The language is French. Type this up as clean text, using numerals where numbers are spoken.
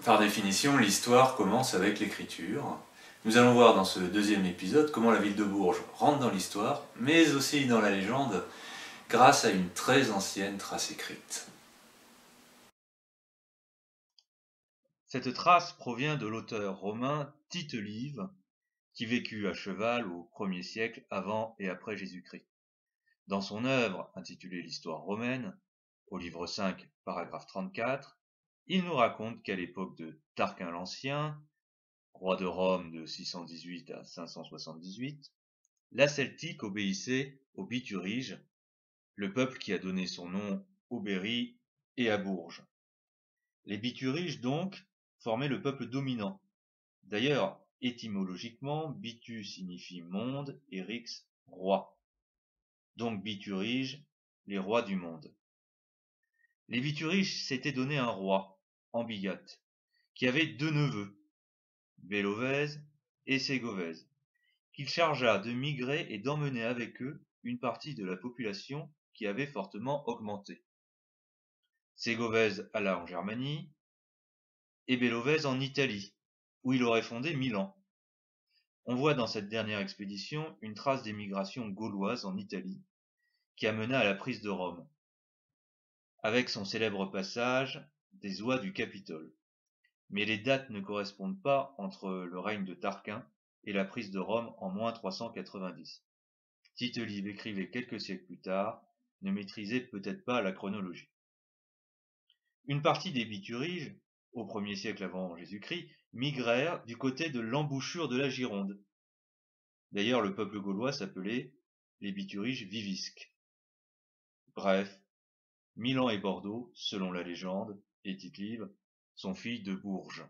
Par définition, l'histoire commence avec l'écriture. Nous allons voir dans ce deuxième épisode comment la ville de Bourges rentre dans l'histoire, mais aussi dans la légende, grâce à une très ancienne trace écrite. Cette trace provient de l'auteur romain Tite Live, qui vécut à cheval au 1er siècle avant et après Jésus-Christ. Dans son œuvre intitulée l'Histoire romaine, au livre 5, paragraphe 34, il nous raconte qu'à l'époque de Tarquin l'Ancien, roi de Rome de 618 à 578, la Celtique obéissait aux Bituriges, le peuple qui a donné son nom au Berry et à Bourges. Les Bituriges donc formaient le peuple dominant. D'ailleurs, étymologiquement, Bitu signifie monde et Rix roi. Donc Bituriges, les rois du monde. Les Bituriges s'étaient donné un roi, Ambigate, qui avait deux neveux, Bélovèse et Ségovèse, qu'il chargea de migrer et d'emmener avec eux une partie de la population qui avait fortement augmenté. Ségovèse alla en Germanie et Bélovèse en Italie, où il aurait fondé Milan. On voit dans cette dernière expédition une trace d'émigration gauloise en Italie qui amena à la prise de Rome, avec son célèbre passage des oies du Capitole. Mais les dates ne correspondent pas entre le règne de Tarquin et la prise de Rome en moins 390. Tite Live écrivait quelques siècles plus tard, ne maîtrisait peut-être pas la chronologie. Une partie des Bituriges, au 1er siècle avant Jésus-Christ, migrèrent du côté de l'embouchure de la Gironde. D'ailleurs, le peuple gaulois s'appelait les Bituriges vivisques. Bref, Milan et Bordeaux, selon la légende, et Tite Live, sont filles de Bourges.